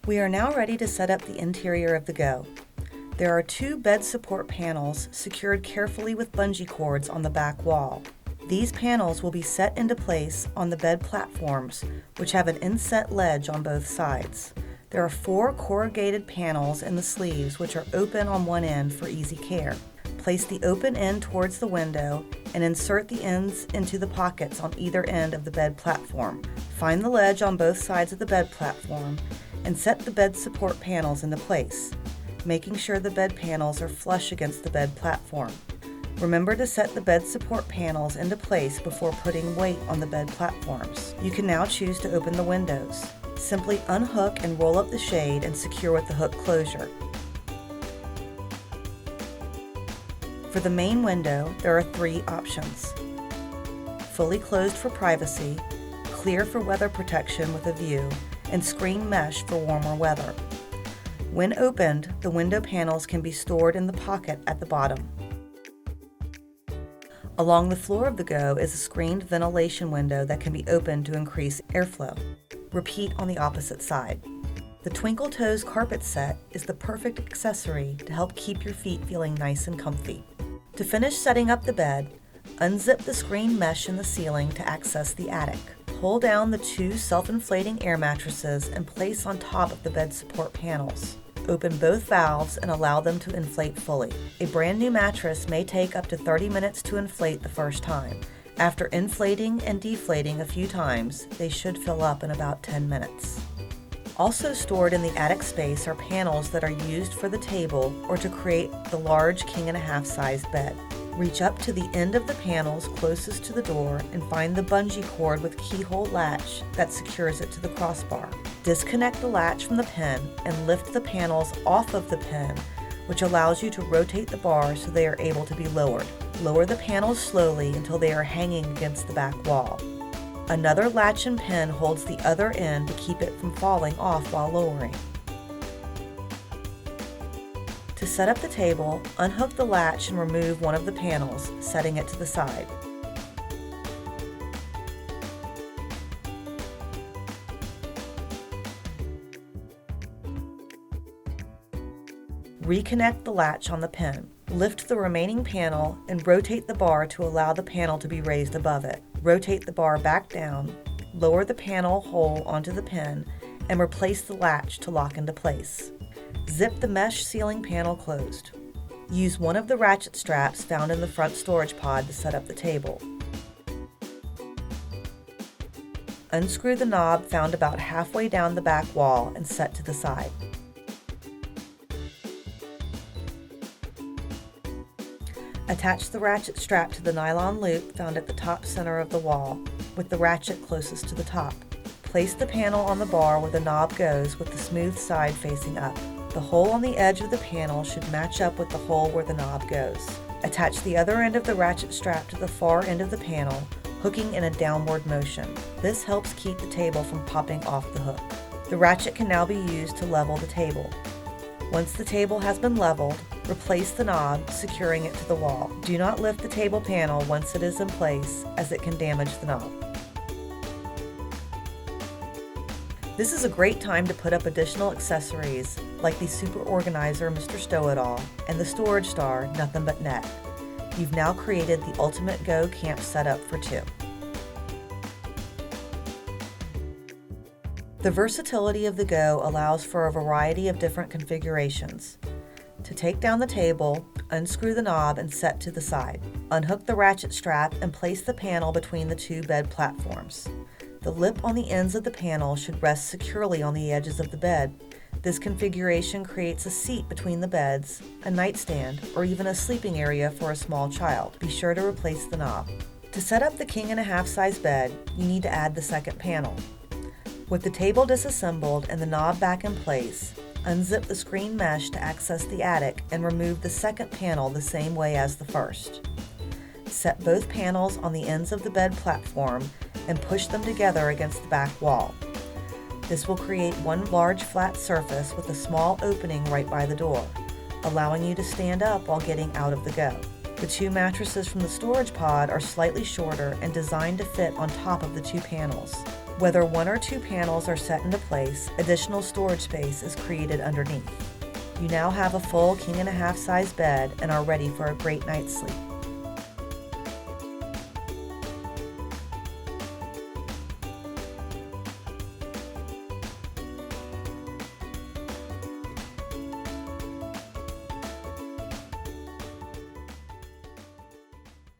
We are now ready to set up the interior of the Go. There are two bed support panels secured carefully with bungee cords on the back wall. These panels will be set into place on the bed platforms, which have an inset ledge on both sides. There are 4 corrugated panels in the sleeves which are open on one end for easy care. Place the open end towards the window and insert the ends into the pockets on either end of the bed platform. Find the ledge on both sides of the bed platform and set the bed support panels into place, making sure the bed panels are flush against the bed platform. Remember to set the bed support panels into place before putting weight on the bed platforms. You can now choose to open the windows. Simply unhook and roll up the shade and secure with the hook closure. For the main window, there are 3 options: fully closed for privacy, clear for weather protection with a view, and screen mesh for warmer weather. When opened, the window panels can be stored in the pocket at the bottom. Along the floor of the Go is a screened ventilation window that can be opened to increase airflow. Repeat on the opposite side. The Twinkle Toes carpet set is the perfect accessory to help keep your feet feeling nice and comfy. To finish setting up the bed, unzip the screen mesh in the ceiling to access the attic. Pull down the 2 self-inflating air mattresses and place on top of the bed support panels. Open both valves and allow them to inflate fully. A brand new mattress may take up to 30 minutes to inflate the first time. After inflating and deflating a few times, they should fill up in about 10 minutes. Also stored in the attic space are panels that are used for the table or to create the large king-and-a-half size bed. Reach up to the end of the panels closest to the door and find the bungee cord with keyhole latch that secures it to the crossbar. Disconnect the latch from the pin and lift the panels off of the pin, which allows you to rotate the bar so they are able to be lowered. Lower the panels slowly until they are hanging against the back wall. Another latch and pin holds the other end to keep it from falling off while lowering. To set up the table, unhook the latch and remove one of the panels, setting it to the side. Reconnect the latch on the pin. Lift the remaining panel and rotate the bar to allow the panel to be raised above it. Rotate the bar back down, lower the panel hole onto the pin, and replace the latch to lock into place. Zip the mesh ceiling panel closed. Use one of the ratchet straps found in the front storage pod to set up the table. Unscrew the knob found about halfway down the back wall and set to the side. Attach the ratchet strap to the nylon loop found at the top center of the wall, with the ratchet closest to the top. Place the panel on the bar where the knob goes with the smooth side facing up. The hole on the edge of the panel should match up with the hole where the knob goes. Attach the other end of the ratchet strap to the far end of the panel, hooking in a downward motion. This helps keep the table from popping off the hook. The ratchet can now be used to level the table. Once the table has been leveled, replace the knob, securing it to the wall. Do not lift the table panel once it is in place, as it can damage the knob. This is a great time to put up additional accessories like the Super Organizer Mr. Stow-It-All and the Storage Star Nothing But Net. You've now created the ultimate Go camp setup for 2. The versatility of the Go allows for a variety of different configurations. To take down the table, unscrew the knob and set to the side. Unhook the ratchet strap and place the panel between the 2 bed platforms. The lip on the ends of the panel should rest securely on the edges of the bed. This configuration creates a seat between the beds, a nightstand, or even a sleeping area for a small child. Be sure to replace the knob. To set up the king-and-a-half size bed, you need to add the second panel. With the table disassembled and the knob back in place, unzip the screen mesh to access the attic and remove the second panel the same way as the first. Set both panels on the ends of the bed platform and push them together against the back wall. This will create one large flat surface with a small opening right by the door, allowing you to stand up while getting out of the Go. The 2 mattresses from the storage pod are slightly shorter and designed to fit on top of the 2 panels. Whether one or two panels are set into place, additional storage space is created underneath. You now have a full king and a half size bed and are ready for a great night's sleep.